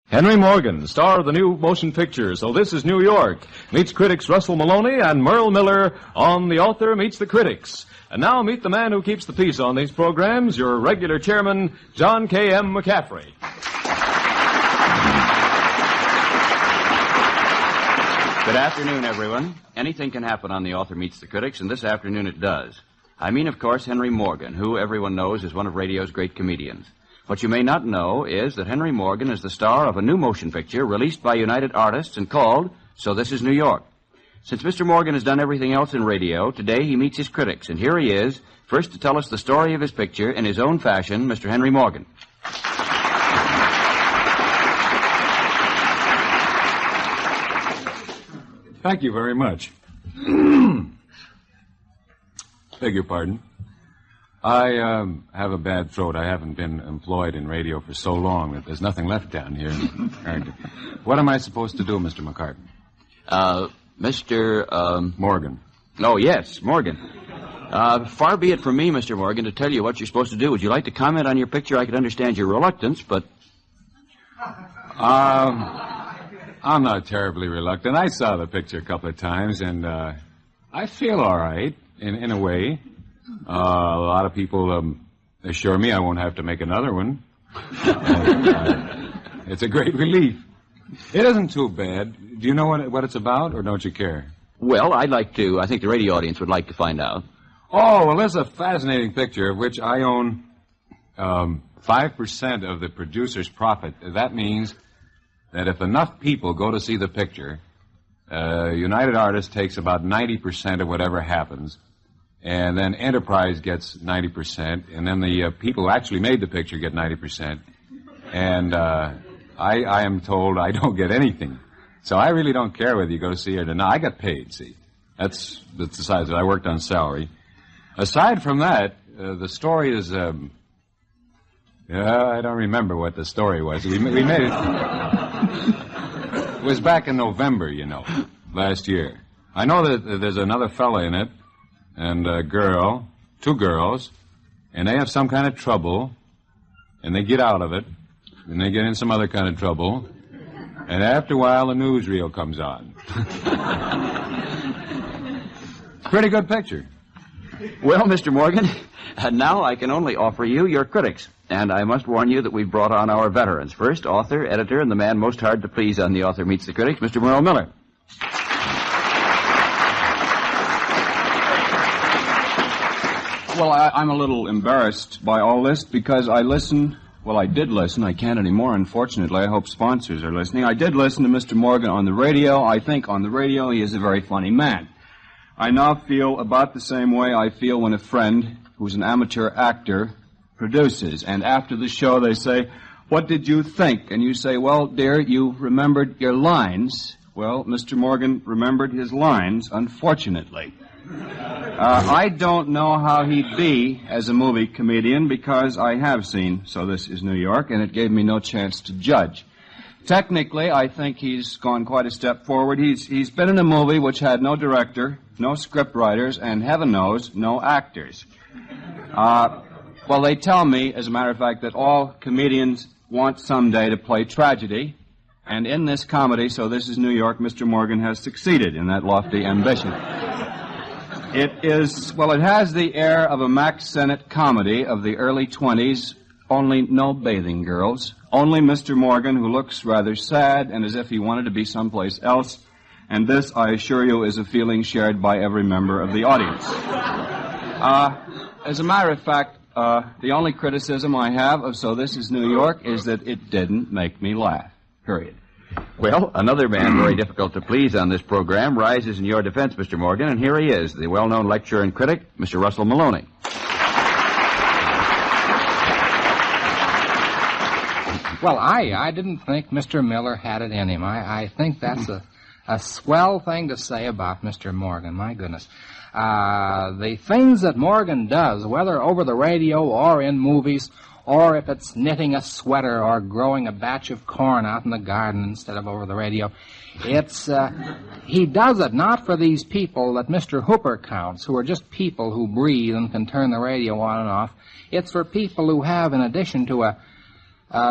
Henry Morgan, star of the new motion picture So This Is New York, meets critics Russell Maloney and Merle Miller on The Author Meets the Critics. And now meet the man who keeps the peace on these programs, your regular chairman, John K.M. McCaffery. Good afternoon, everyone. Anything can happen on The Author Meets the Critics, and this afternoon it does. I mean, of course, Henry Morgan, who everyone knows is one of radio's great comedians. What you may not know is that Henry Morgan is the star of a new motion picture released by United Artists and called So This Is New York. Since Mr. Morgan has done everything else in radio, today he meets his critics, and here he is, first to tell us the story of his picture in his own fashion, Mr. Henry Morgan. Thank you very much. Beg your pardon. I have a bad throat. I haven't been employed in radio for so long that there's nothing left down here. What am I supposed to do, Mr. McCartan? Morgan. Oh, yes, Morgan. Far be it from me, Mr. Morgan, to tell you what you're supposed to do. Would you like to comment on your picture? I could understand your reluctance, but... I'm not terribly reluctant. I saw the picture a couple of times, and I feel all right, in a way. A lot of people assure me I won't have to make another one. It's a great relief. It isn't too bad. Do you know what it's about, or don't you care? Well, I'd like to. I think the radio audience would like to find out. Oh, well, there's a fascinating picture of which I own 5% of the producer's profit. That means that if enough people go to see the picture, United Artists takes about 90% of whatever happens, and then Enterprise gets 90%, and then the people who actually made the picture get 90%, and I am told I don't get anything. So I really don't care whether you go to see it or not. I got paid, see. That's the size of it. I worked on salary. Aside from that, the story is... I don't remember what the story was. We made it... It was back in November, last year. I know that there's another fella in it, and a girl, two girls, and they have some kind of trouble, and they get out of it, and they get in some other kind of trouble, and after a while, the newsreel comes on. Pretty good picture. Well, Mr. Morgan, now I can only offer you your critics. And I must warn you that we've brought on our veterans. First, author, editor, and the man most hard to please on The Author Meets the Critics, Mr. Merle Miller. Well, I'm a little embarrassed by all this because I did listen. I can't anymore, unfortunately. I hope sponsors are listening. I did listen to Mr. Morgan on the radio. I think on the radio he is a very funny man. I now feel about the same way I feel when a friend who's an amateur actor produces, and after the show they say, "What did you think?" And you say, "Well, dear, you remembered your lines." Well, Mr. Morgan remembered his lines, unfortunately. I don't know how he'd be as a movie comedian because I have seen So This Is New York, and it gave me no chance to judge. Technically, I think he's gone quite a step forward. He's been in a movie which had no director, no script writers, and heaven knows, no actors. Well, they tell me, as a matter of fact, that all comedians want someday to play tragedy, and in this comedy, So This Is New York, Mr. Morgan has succeeded in that lofty ambition. It has the air of a Max Sennett comedy of the early 20s, only no bathing girls, only Mr. Morgan, who looks rather sad and as if he wanted to be someplace else, and this, I assure you, is a feeling shared by every member of the audience. As a matter of fact, the only criticism I have of So This Is New York is that it didn't make me laugh, period. Well, another man very difficult to please on this program rises in your defense, Mr. Morgan, and here he is, the well-known lecturer and critic, Mr. Russell Maloney. Well, I didn't think Mr. Miller had it in him. I think that's a swell thing to say about Mr. Morgan, my goodness. The things that Morgan does, whether over the radio or in movies, or if it's knitting a sweater or growing a batch of corn out in the garden instead of over the radio, he does it not for these people that Mr. Hooper counts, who are just people who breathe and can turn the radio on and off. It's for people who have, in addition to a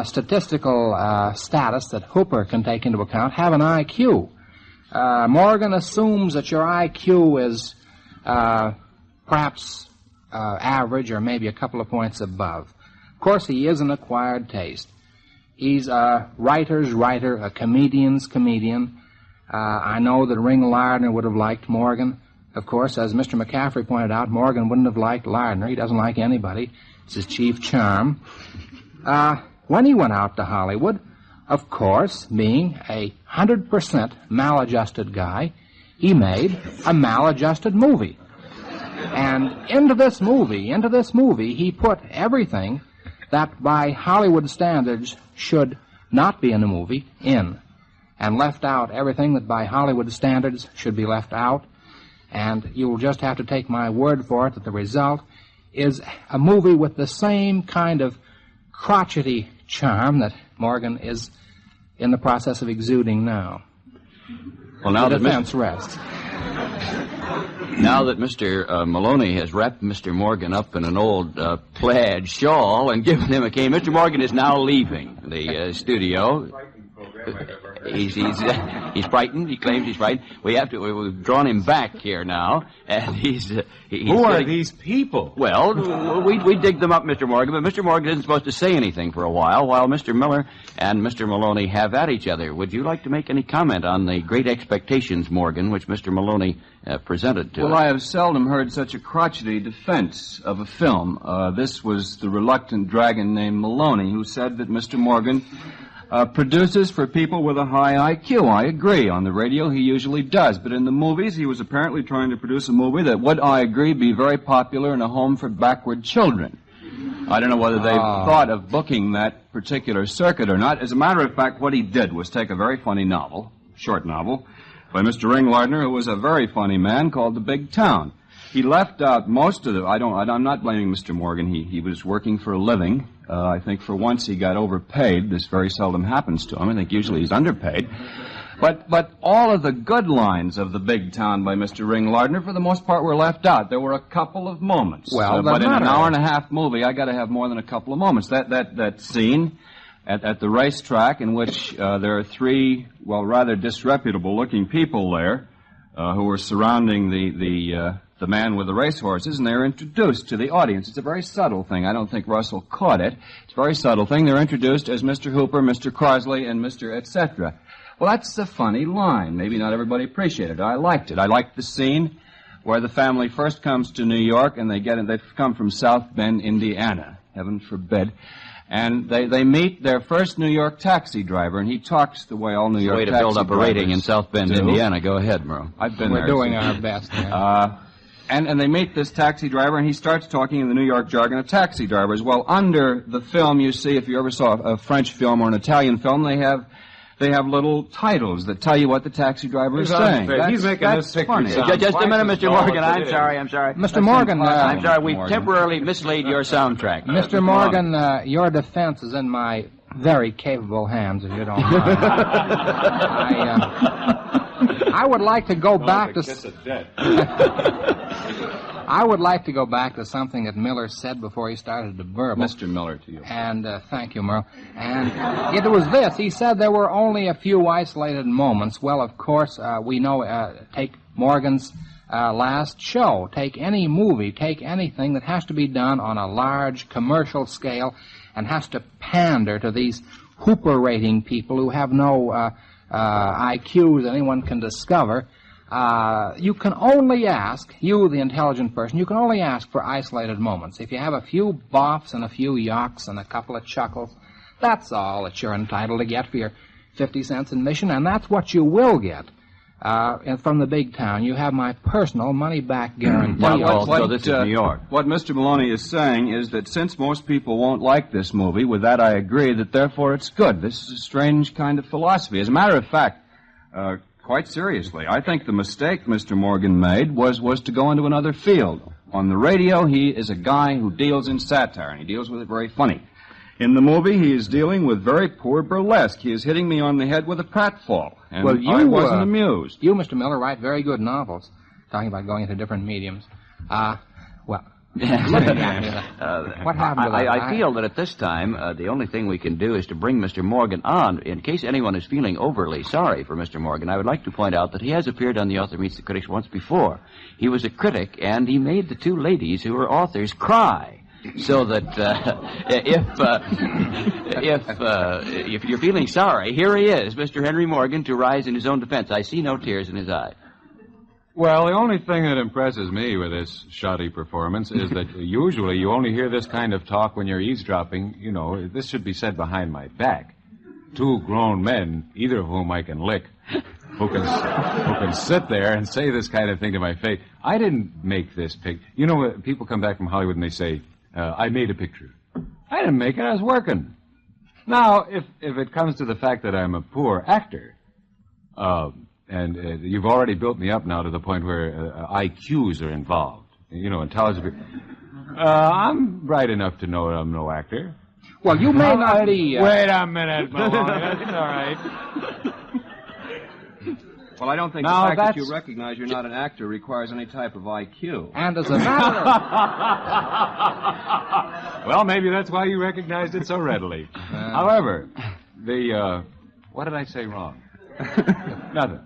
statistical status that Hooper can take into account, have an IQ. Morgan assumes that your IQ is perhaps average or maybe a couple of points above. Of course, he is an acquired taste. He's a writer's writer, a comedian's comedian. I know that Ring Lardner would have liked Morgan. Of course, as Mr. McCaffery pointed out, Morgan wouldn't have liked Lardner. He doesn't like anybody. It's his chief charm. When he went out to Hollywood, of course, being a 100% maladjusted guy, he made a maladjusted movie. And into this movie, he put everything that by Hollywood standards should not be in a movie in, and left out everything that by Hollywood standards should be left out. And you'll just have to take my word for it that the result is a movie with the same kind of crotchety charm that Morgan is in the process of exuding now. Well, now the that defense rests. Now that Mr. Maloney has wrapped Mr. Morgan up in an old plaid shawl and given him a cane, Mr. Morgan is now leaving the studio. He's frightened. He claims he's frightened. We've drawn him back here now, and he's Who are these people? Well, we dig them up, Mr. Morgan, but Mr. Morgan isn't supposed to say anything for a while Mr. Miller and Mr. Maloney have at each other. Would you like to make any comment on the great expectations, Morgan, which Mr. Maloney presented to us? Well, I have seldom heard such a crotchety defense of a film. This was the reluctant dragon named Maloney who said that Mr. Morgan produces for people with a high IQ. I agree. On the radio, he usually does. But in the movies, he was apparently trying to produce a movie that would, I agree, be very popular in a home for backward children. I don't know whether they've thought of booking that particular circuit or not. As a matter of fact, what he did was take a very funny novel, short novel, by Mr. Ring Lardner, who was a very funny man, called The Big Town. He left out most of the... I'm not blaming Mr. Morgan. He was working for a living. I think for once he got overpaid. This very seldom happens to him. I think usually he's underpaid. But all of the good lines of The Big Town by Mr. Ring Lardner, for the most part, were left out. There were a couple of moments. Well, but in an hour and a half movie, I got to have more than a couple of moments. That scene at the racetrack in which there are three, rather disreputable-looking people there who were surrounding the man with the racehorses, and they're introduced to the audience. It's a very subtle thing. I don't think Russell caught it. It's a very subtle thing. They're introduced as Mr. Hooper, Mr. Crosley, and Mr. etc. Well, that's a funny line. Maybe not everybody appreciated it. I liked it. I liked the scene where the family first comes to New York, and they've come from South Bend, Indiana. Heaven forbid. And they meet their first New York taxi driver, and he talks the way all New York taxi drivers way to build up a rating in South Bend, do. Indiana. Go ahead, Merle. I've been We're there. doing our best. And they meet this taxi driver, and he starts talking in the New York jargon of taxi drivers. Well, under the film, you see, if you ever saw a French film or an Italian film, they have little titles that tell you what the taxi driver is saying. He's making this picture funny. sound Just a minute, Mr. Morgan. I'm sorry. Mr. Morgan, I'm sorry. We Morgan. temporarily mislaid your soundtrack. Mr. Morgan, your defense is in my very capable hands, if you don't mind. I would like to go back to... I would like to go back to something that Miller said before he started to burble. Mr. Miller to you. And thank you, Merle. And it was this. He said there were only a few isolated moments. Well, of course, we know, take Morgan's last show. Take any movie. Take anything that has to be done on a large commercial scale and has to pander to these Hooper rating people who have no IQ that anyone can discover. You can only ask, you, the intelligent person, you can only ask for isolated moments. If you have a few boffs and a few yawks and a couple of chuckles, that's all that you're entitled to get for your 50 cents admission, and that's what you will get from the Big Town. You have my personal money-back guarantee. So this is New York. What Mr. Maloney is saying is that since most people won't like this movie, with that I agree, that therefore it's good. This is a strange kind of philosophy. As a matter of fact, quite seriously, I think the mistake Mr. Morgan made was to go into another field. On the radio, he is a guy who deals in satire, and he deals with it very funny. In the movie, he is dealing with very poor burlesque. He is hitting me on the head with a pratfall, and Well, you, I wasn't amused. You, Mr. Miller, write very good novels, talking about going into different mediums. Well, looking at me. What happened to that? I feel that at this time, the only thing we can do is to bring Mr. Morgan on. In case anyone is feeling overly sorry for Mr. Morgan, I would like to point out that he has appeared on The Author Meets the Critics once before. He was a critic, and he made the two ladies who were authors cry. So that if you're feeling sorry, here he is, Mr. Henry Morgan, to rise in his own defense. I see no tears in his eye. Well, the only thing that impresses me with this shoddy performance is that usually you only hear this kind of talk when you're eavesdropping. You know, this should be said behind my back. Two grown men, either of whom I can lick, who can sit there and say this kind of thing to my face. I didn't make this picture. You know, people come back from Hollywood and they say, I made a picture. I didn't make it. I was working. Now, if it comes to the fact that I'm a poor actor, and you've already built me up now to the point where IQs are involved, you know, intelligence. I'm bright enough to know that I'm no actor. Well, you may not be... Wait a minute, Maloney. That's all right. Well, I don't think Now, the fact that that's- you recognize you're not an actor requires any type of IQ. And as a matter of... Well, maybe that's why you recognized it so readily. However, what did I say wrong? Nothing.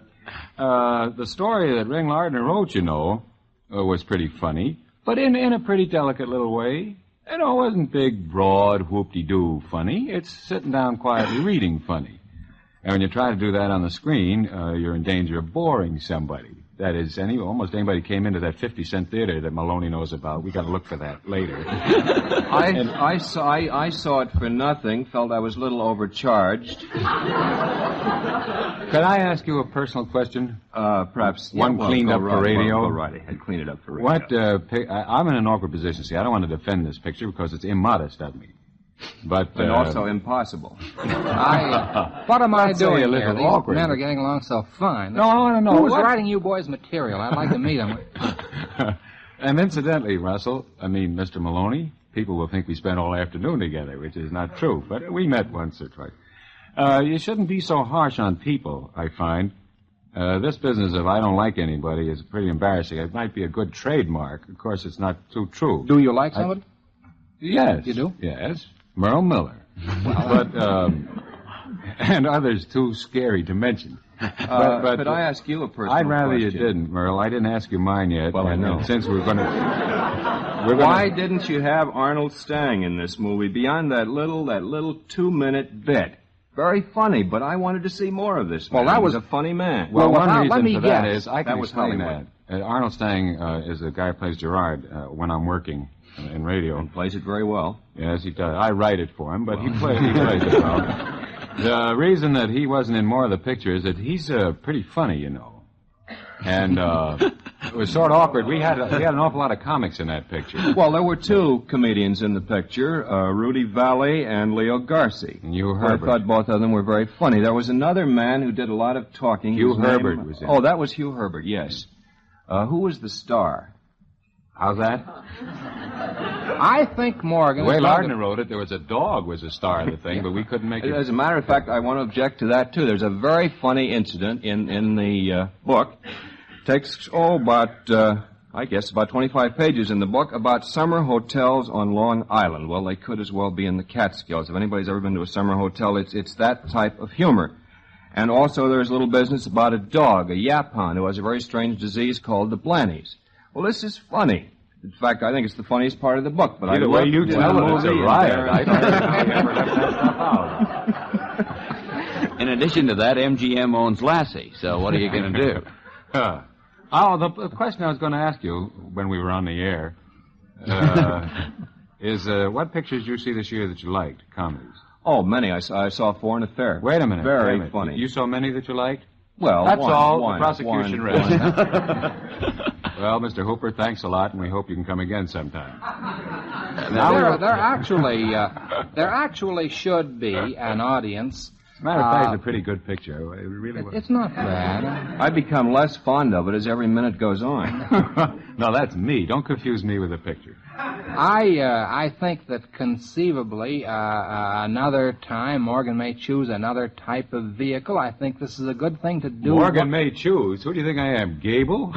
The story that Ring Lardner wrote, you know, was pretty funny, but in a pretty delicate little way. You know, it wasn't big, broad, whoop-de-doo funny. It's sitting down quietly reading funny. And when you try to do that on the screen, you're in danger of boring somebody. That is, almost anybody came into that 50-cent theater that Maloney knows about. We got to look for that later. I saw it for nothing, felt I was a little overcharged. Could I ask you a personal question? Perhaps. One cleaned up for radio? Go right ahead, clean it up for radio. I'm in an awkward position. See, I don't want to defend this picture because it's immodest of me. But And also impossible. What am I doing a here? little These awkward. men are getting along so fine. No, I want to know. Who's writing you boys' material? I'd like to meet them. And incidentally, Russell, Mr. Maloney, people will think we spent all afternoon together, which is not true. But we met once or twice. You shouldn't be so harsh on people, I find. This business of I don't like anybody is pretty embarrassing. It might be a good trademark. Of course, it's not too true. Do you like somebody? Yes. You do? Yes. Merle Miller. But, and others too scary to mention. But could I ask you a personal I'd rather question? you didn't, Merle. I didn't ask you mine yet. Well, I know. And since we're going to... Why didn't you have Arnold Stang in this movie beyond that little 2-minute bit? Very funny, but I wanted to see more of this man. Well, that was He's a funny man. Well, Well, one let reason me for that guess. is I can That was explain Hollywood. that. Arnold Stang is the guy who plays Gerard when I'm working in radio. And plays it very well. Yes, he does. I write it for him, but he plays it well. The reason that he wasn't in more of the picture is that he's pretty funny, you know. And it was sort of awkward. We had an awful lot of comics in that picture. Well, there were two comedians in the picture, Rudy Valley and Leo Garci. And Hugh I Herbert. thought both of them were very funny. There was another man who did a lot of talking. Hugh His Herbert name- was in Oh, it. that was Hugh Herbert, yes. Who was the star? How's that? I think Morgan... The way is going to- Lardner wrote it, there was a dog was the star of the thing, but we couldn't make it. As a matter of fact, I want to object to that, too. There's a very funny incident in the book. Takes, about 25 pages in the book about summer hotels on Long Island. Well, they could as well be in the Catskills. If anybody's ever been to a summer hotel, it's that type of humor. And also there's a little business about a dog, a yapon, who has a very strange disease called the Blannies. Well, this is funny. In fact, I think it's the funniest part of the book. But Either I way looked you in tell the it, it's a movie and riot. there- I don't think we ever left that stuff out. In addition to that, MGM owns Lassie, so what are you going to do? The question I was going to ask you when we were on the air is what pictures did you see this year that you liked, comedies? Oh, many. I saw Foreign Affair. Wait a minute. Very wait a minute. funny. You saw many that you liked? Well, That's one, all. one, The prosecution one, rests. one. Well, Mr. Hooper, thanks a lot, and we hope you can come again sometime. There actually should be an audience. As a matter of fact, it's a pretty good picture. It really was. It's not bad. I become less fond of it as every minute goes on. No, that's me. Don't confuse me with the picture. I think that conceivably another time Morgan may choose another type of vehicle. I think this is a good thing to do. Morgan may choose. Who do you think I am, Gable?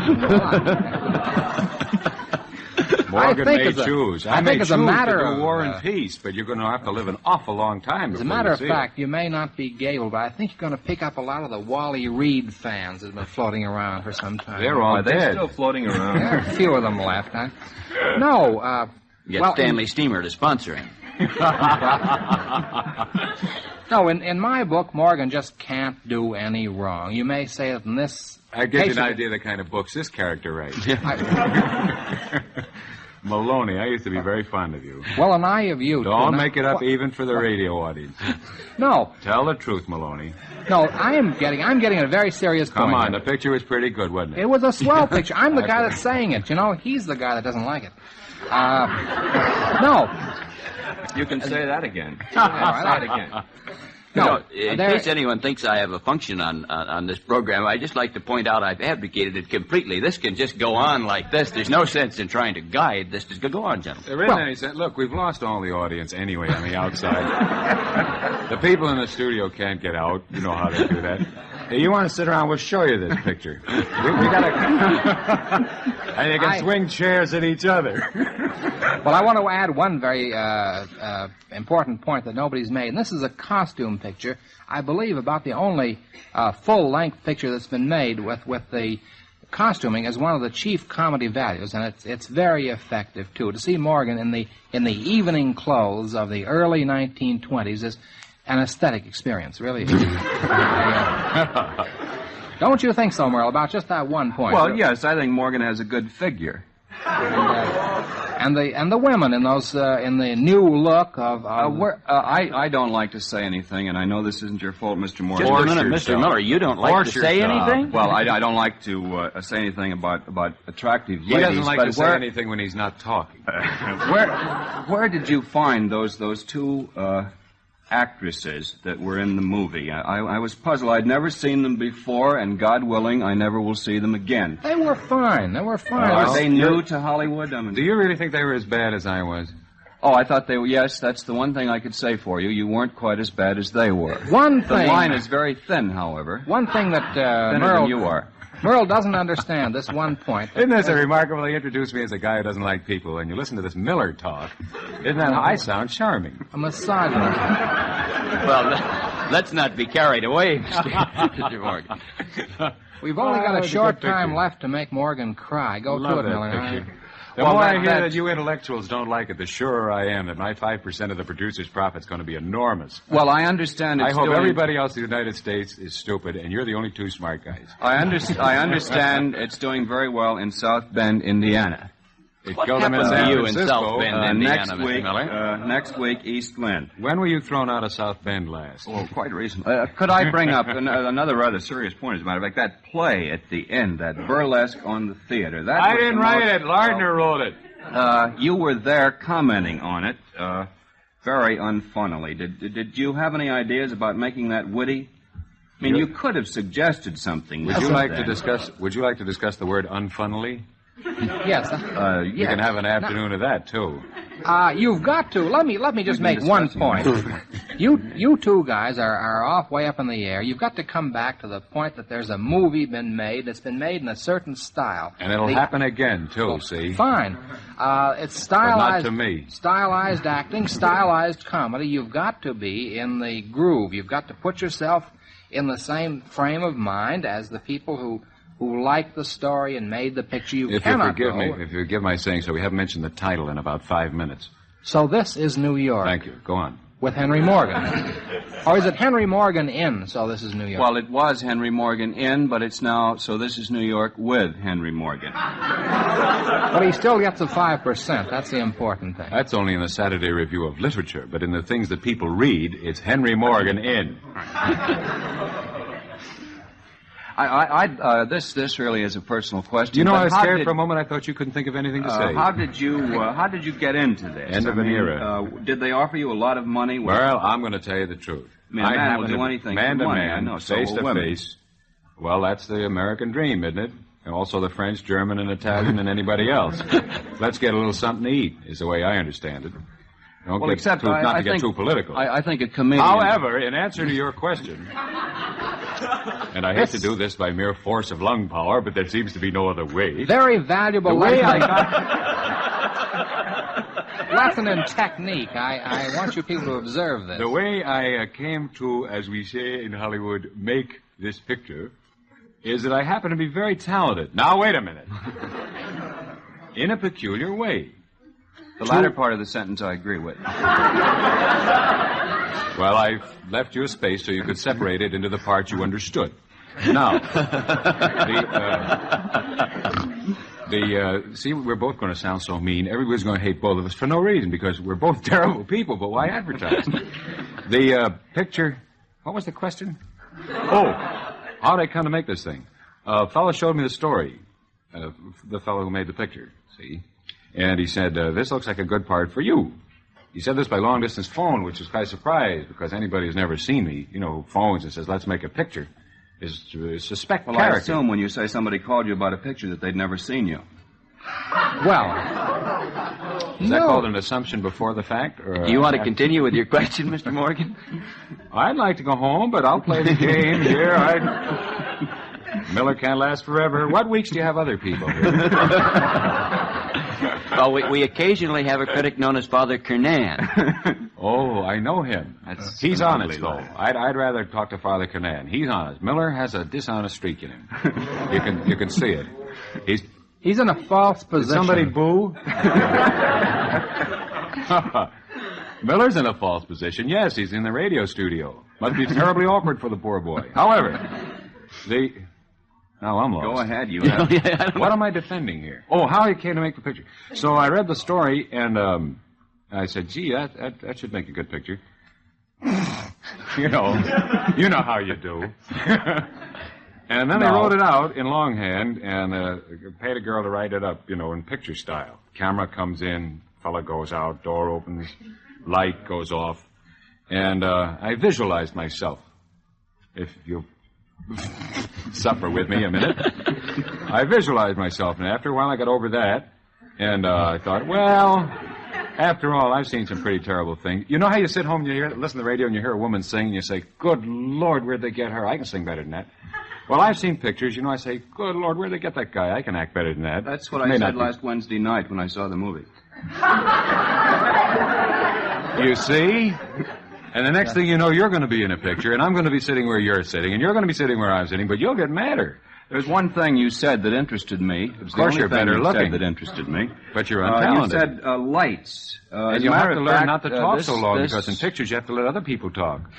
Morgan think may it's a- choose. I think may it's a choose matter to do of, war and peace, but you're going to have to live an awful long time As a before matter you of see fact, you may not be Gable, but I think you're going to pick up a lot of the Wally Reed fans that have been floating around for some time. They're all Are they dead. still floating around? There are a few of them left, huh? No, Get well, Stanley Steamer to sponsor him. No, in my book, Morgan just can't do any wrong. You may say that in this I get you case an of- idea of the kind of books this character writes. I- Maloney, I used to be very fond of you. well, and I of you. Don't too. make it up even for the radio audience. No, Tell the truth, Maloney. no, I'm getting a very serious point. Come on, here. the picture was pretty good, wasn't it? It was a swell picture. I'm the guy that's saying it. You know, he's the guy that doesn't like it. No. You can say that again. All right, Say it again. No. In there- case anyone thinks I have a function on this program, I'd just like to point out I've abdicated it completely. This can just go on like this. There's no sense in trying to guide this. Just go on, gentlemen. There isn't any sense. Look, we've lost all the audience anyway on the outside. The people in the studio can't get out. You know how they do that. Hey, you want to sit around? We'll show you this picture. We got to... and you can swing chairs at each other. Well, I want to add one very important point that nobody's made, and this is a costume picture. I believe about the only full-length picture that's been made with the costuming as one of the chief comedy values, and it's very effective too. To see Morgan in the evening clothes of the early 1920s is an aesthetic experience, really. Don't you think so, Merle? About just that one point. Well, yes, I think Morgan has a good figure. And the women in those in the new look of I don't like to say anything, and I know this isn't your fault, Mr. Morgan. Just a minute, Mr. Miller. You don't like to say anything? Well, I don't like to say anything about attractive ladies. He doesn't like but to say anything when he's not talking. Where did you find those two actresses that were in the movie? I was puzzled. I'd never seen them before, and God willing, I never will see them again. They were fine. Are they new to Hollywood? I mean, Do you really think they were as bad as I was? oh, I thought they were. Yes, that's the one thing I could say for you. You weren't quite as bad as they were. One The thing. line is very thin, however. One thing that Thinner Merle than you are. Merle doesn't understand. This one point. Isn't this a remarkable? They introduced me as a guy who doesn't like people, and you listen to this Miller talk. Isn't that how I sound charming? A misogynist. Well, let's not be carried away, Mr. Morgan. We've only got a it's a short good picture. time left to make Morgan cry. Go Love to it, that Miller. picture. The Well, more I that- hear that- that you intellectuals don't like it, the surer I am that my 5% of the producer's profit's going to be enormous. Well, I understand I it's hope doing... everybody else in the United States is stupid, and you're the only two smart guys. I understand it's doing very well in South Bend, Indiana. It What killed them in happened to San you in Francisco. South Bend? Indiana, Next Mr. week, Miller. next week, East Lynn. When were you thrown out of South Bend last? Oh, quite recently. Could I bring up another rather serious point, as a matter of fact? That play at the end, that burlesque on the theater. That I was didn't the write most- it. Lardner wrote it. You were there commenting on it, very unfunnily. Did you have any ideas about making that witty? I mean, you could have suggested something. Would you like to discuss? Would you like to discuss the word unfunnily? Yes. You can have an afternoon of that too. You've got to. Let me just make one point. You two guys are off way up in the air. You've got to come back to the point that there's a movie been made that's been made in a certain style. And it'll happen again too. See? Fine. It's But stylized. not to me. Stylized acting, stylized comedy. You've got to be in the groove. You've got to put yourself in the same frame of mind as the people who liked the story and made the picture. You If you cannot forgive go. me, if you forgive my saying so, we haven't mentioned the title in about 5 minutes. So this is New York. Thank you. Go on. With Henry Morgan. Or is it Henry Morgan in, so this is New York? Well, it was Henry Morgan in, but it's now, so this is New York with Henry Morgan. But he still gets the 5%. That's the important thing. That's only in the Saturday Review of Literature, but in the things that people read, it's Henry Morgan in. This really is a personal question. You know, but I was how scared did- for a moment. I thought you couldn't think of anything to say. How did you get into this? End of an era. Did they offer you a lot of money? Well, I'm going to tell you the truth. I mean, a man happen will to do be anything man for to money, man, I know, so face will to women. face. Well, that's the American dream, isn't it? And also the French, German, and Italian, and anybody else. Let's get a little something to eat, is the way I understand it. Don't Well, get except too, not I to get think, too political. I think a comedian. However, in answer to your question, and I hate to do this by mere force of lung power, but there seems to be no other way. Very valuable The way lesson. I got... Lesson in technique. I want you people to observe this. The way I came to, as we say in Hollywood, make this picture is that I happen to be very talented. Now, wait a minute. In a peculiar way. The latter part of the sentence I agree with. Well, I've left you a space so you could separate it into the parts you understood. Now, see, we're both going to sound so mean. Everybody's going to hate both of us for no reason, because we're both terrible people, but why advertise? The picture, what was the question? Oh, how did I come to make this thing? A fellow showed me the story, the fellow who made the picture, see? And he said, this looks like a good part for you. He said this by long-distance phone, which was quite a surprise, because anybody who's never seen me, who phones and says, let's make a picture, is to suspect Well, character. I assume when you say somebody called you about a picture that they'd never seen you. Well, Is that called an assumption before the fact? Or, Do you want to continue with your question, Mr. Morgan? I'd like to go home, but I'll play the game here. Miller can't last forever. What weeks do you have other people here? Well, we occasionally have a critic known as Father Kernan. Oh, I know him. He's honest, though. unbelievable. I'd rather talk to Father Kernan. He's honest. Miller has a dishonest streak in him. You can see it. he's in a false Did position. somebody boo? Miller's in a false position. Yes, he's in the radio studio. Must be terribly awkward for the poor boy. However, now I'm lost. Go ahead, you Yeah, have. I don't know. What am I defending here? Oh, how he came to make the picture. So I read the story, and I said, gee, that should make a good picture. you know how you do. And then I wrote it out in longhand and paid a girl to write it up, in picture style. Camera comes in, fella goes out, door opens, light goes off. And I visualized myself. If you suffer with me a minute. I visualized myself, and after a while I got over that, and I thought, well, after all, I've seen some pretty terrible things. You know how you sit home and listen to the radio and you hear a woman sing, and you say, good Lord, where'd they get her? I can sing better than that. Well, I've seen pictures, I say, good Lord, where'd they get that guy? I can act better than that. That's what I said last Wednesday night when I saw the movie. You see? And the next thing you know, you're going to be in a picture, and I'm going to be sitting where you're sitting, and you're going to be sitting where I'm sitting, but you'll get madder. There's one thing you said that interested me. It was Of course the only you're thing better you looking. said that interested me. But you're You untalented. said lights. And As a you'll have matter to of learn fact, not to talk this- so long, this- because in pictures you have to let other people talk.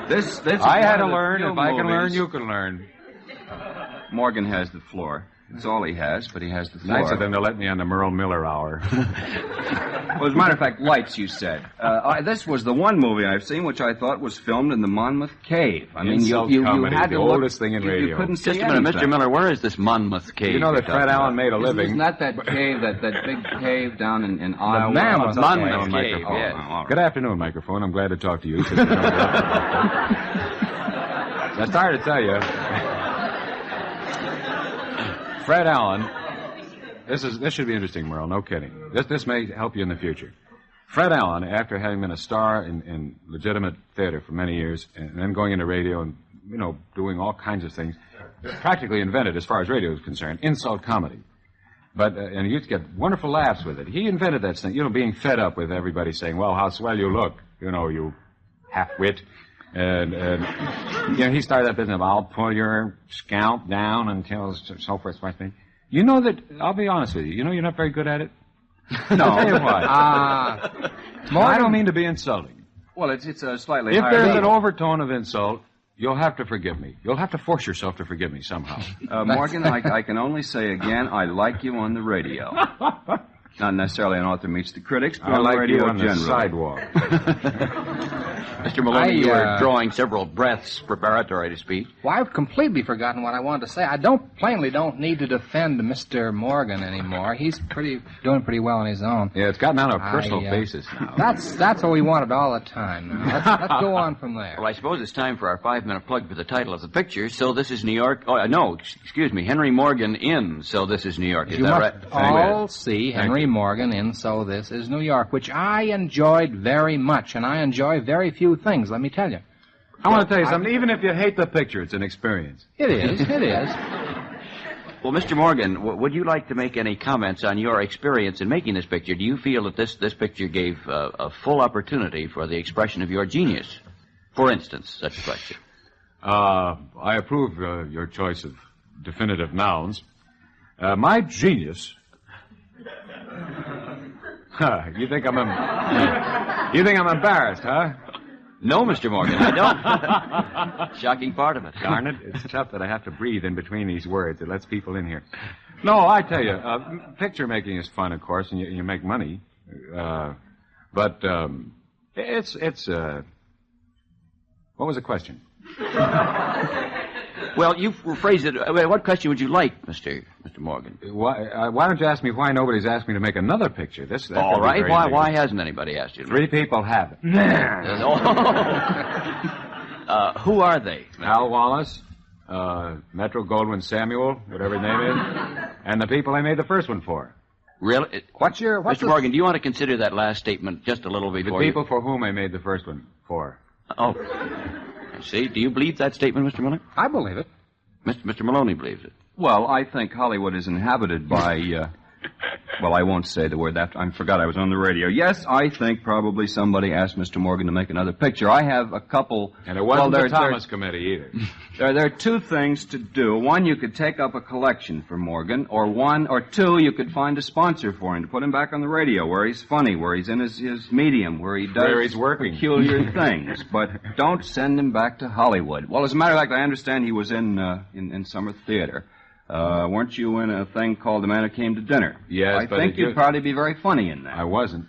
This is I had to one of the learn. few If I can learn, movies- you can learn. Morgan has the floor. That's all he has, but he has the floor. Nice of them to let me on the Merle Miller hour. Well, as a matter of fact, lights, you said. This was the one movie I've seen which I thought was filmed in the Monmouth Cave. I mean, Insult you comedy, had the to look, oldest thing in you radio. couldn't see Just a minute, anything. Mr. Miller, where is this Monmouth Cave? You know that you're Fred talking Allen about? made a living. Isn't that cave, that big cave down in Iowa? Mammoth Monmouth Okay, Cave, microphone. yes. all right. Good afternoon, microphone. I'm glad to talk to you. I'm sorry to tell you. Fred Allen, this should be interesting, Merle, no kidding. This may help you in the future. Fred Allen, after having been a star in legitimate theater for many years, and then going into radio and, doing all kinds of things, practically invented, as far as radio is concerned, insult comedy. But, and you used to get wonderful laughs with it. He invented that thing, being fed up with everybody saying, well, how swell you look, you half-wit. And he started that business of, I'll pull your scalp down until so forth. You know that, I'll be honest with you, you're not very good at it? No. I'll tell you why. I don't mean to be insulting. Well, it's a slightly If higher there's an level. overtone of insult, you'll have to forgive me. You'll have to force yourself to forgive me somehow. Morgan, I can only say again, I like you on the radio. Not necessarily on Author Meets the Critics, but I on the like radio you on the generally. sidewalk. Mr. Maloney, you were drawing several breaths preparatory to speech. Well, I've completely forgotten what I wanted to say. I plainly don't need to defend Mr. Morgan anymore. He's doing pretty well on his own. Yeah, it's gotten on a personal basis now. That's what we wanted all the time. Now. Let's go on from there. Well, I suppose it's time for our 5-minute plug for the title of the picture. So This Is New York. Oh, no, excuse me. Henry Morgan in So This Is New York. Is You that must right? all see Henry Morgan in So This Is New York, which I enjoyed very much, and I enjoy very few things, let me tell you. I want to tell you something. Even if you hate the picture, it's an experience. It is. Well, Mr. Morgan, would you like to make any comments on your experience in making this picture? Do you feel that this picture gave a full opportunity for the expression of your genius? For instance, such a question. I approve your choice of definitive nouns. My genius... You think I'm embarrassed, huh? No, Mr. Morgan, I don't. Shocking part of it. Darn it, it's tough that I have to breathe in between these words. It lets people in here. No, I tell you, picture making is fun, of course, and you make money. But it's what was the question? Well, you phrased it. What question would you like, Mr. Morgan? Why don't you ask me why nobody's asked me to make another picture? All right. Why hasn't anybody asked you? 3 people have it. Who are they? Al Wallace, Metro Goldwyn Samuel, whatever his name is, and the people I made the first one for. Really? Mr. Morgan, do you want to consider that last statement just a little before the people for whom I made the first one for. Oh. I see. Do you believe that statement, Mr. Miller? I believe it. Mr. Maloney believes it. Well, I think Hollywood is inhabited by, well, I won't say the word. I forgot I was on the radio. Yes, I think probably somebody asked Mr. Morgan to make another picture. I have a couple... And it wasn't the Thomas Committee either. There are 2 things to do. One, you could take up a collection for Morgan, or 2, you could find a sponsor for him to put him back on the radio, where he's funny, where he's in his medium, where he does where he's working. Peculiar things. But don't send him back to Hollywood. Well, as a matter of fact, I understand he was in summer theater. Weren't you in a thing called The Man Who Came to Dinner? Yes, I think you'd probably be very funny in that. I wasn't.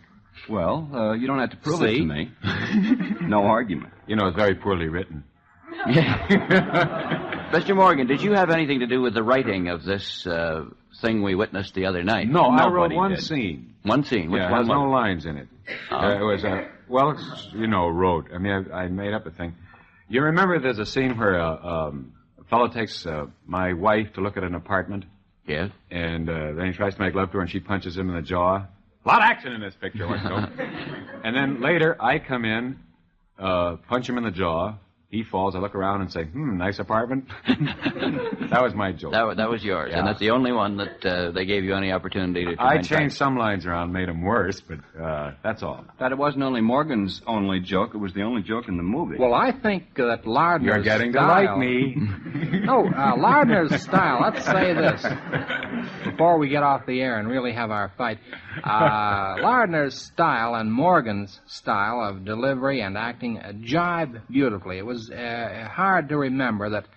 Well, you don't have to prove it to me. No argument. You know, it's very poorly written. Mr. Morgan, did you have anything to do with the writing of this thing we witnessed the other night? No, I wrote Nobody one did. scene. One scene? Which Yeah, it one has was no it? lines in it. It was wrote. I mean, I made up a thing. You remember there's a scene where a fellow takes my wife to look at an apartment? Yes. And then he tries to make love to her, and she punches him in the jaw. A lot of action in this picture, wasn't there? And then later, I come in, punch him in the jaw. He falls. I look around and say, nice apartment. That was my joke. That was yours, Yeah. and that's the only one that they gave you any opportunity to I manufacture. changed some lines around, made them worse, but that's all. That it wasn't only Morgan's only joke, it was the only joke in the movie. Well, I think that Lardner's You're getting to style... like me. No, Lardner's style. Let's say this before we get off the air and really have our fight. Lardner's style and Morgan's style of delivery and acting jibe beautifully. It was hard to remember that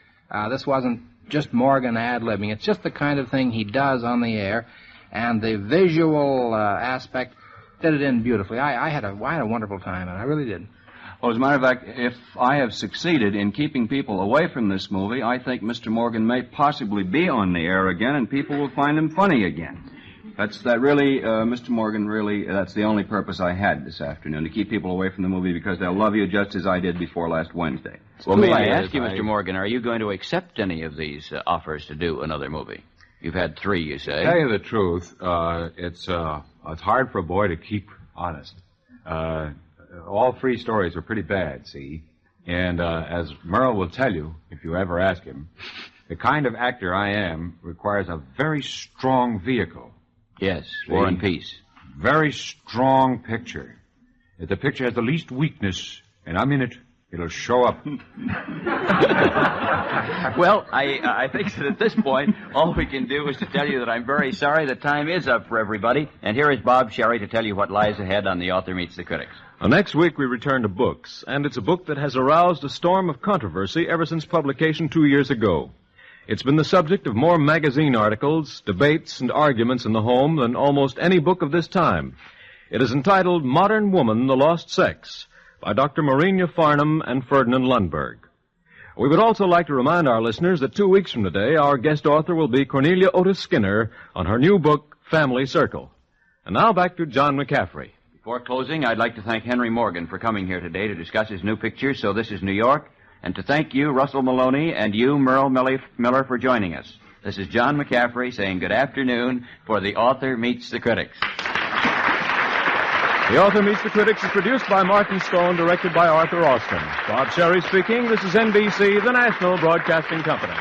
this wasn't just Morgan ad-libbing. It's just the kind of thing he does on the air, and the visual aspect did it in beautifully. I had a wonderful time, and I really did. Well, as a matter of fact, if I have succeeded in keeping people away from this movie, I think Mr. Morgan may possibly be on the air again, and people will find him funny again. Mr. Morgan, that's the only purpose I had this afternoon, to keep people away from the movie because they'll love you just as I did before last Wednesday. Well, may I ask you, Mr. Morgan, are you going to accept any of these offers to do another movie? You've had 3, you say. To tell you the truth, it's hard for a boy to keep honest. All 3 stories were pretty bad, see? And as Merle will tell you, if you ever ask him, the kind of actor I am requires a very strong vehicle. Yes, War and Peace. Very strong picture. If the picture has the least weakness, and I'm in it, it'll show up. Well, I think that at this point, all we can do is to tell you that I'm very sorry the time is up for everybody. And here is Bob Sherry to tell you what lies ahead on The Author Meets the Critics. Next week we return to books, and it's a book that has aroused a storm of controversy ever since publication 2 years ago. It's been the subject of more magazine articles, debates, and arguments in the home than almost any book of this time. It is entitled Modern Woman, the Lost Sex, by Dr. Marinia Farnham and Ferdinand Lundberg. We would also like to remind our listeners that 2 weeks from today, our guest author will be Cornelia Otis Skinner on her new book, Family Circle. And now back to John McCaffery. Before closing, I'd like to thank Henry Morgan for coming here today to discuss his new picture, So This Is New York, and to thank you, Russell Maloney, and you, Merle Miller, for joining us. This is John McCaffery saying good afternoon for The Author Meets the Critics. The Author Meets the Critics is produced by Martin Stone, directed by Arthur Austin. Bob Sherry speaking. This is NBC, the national broadcasting company.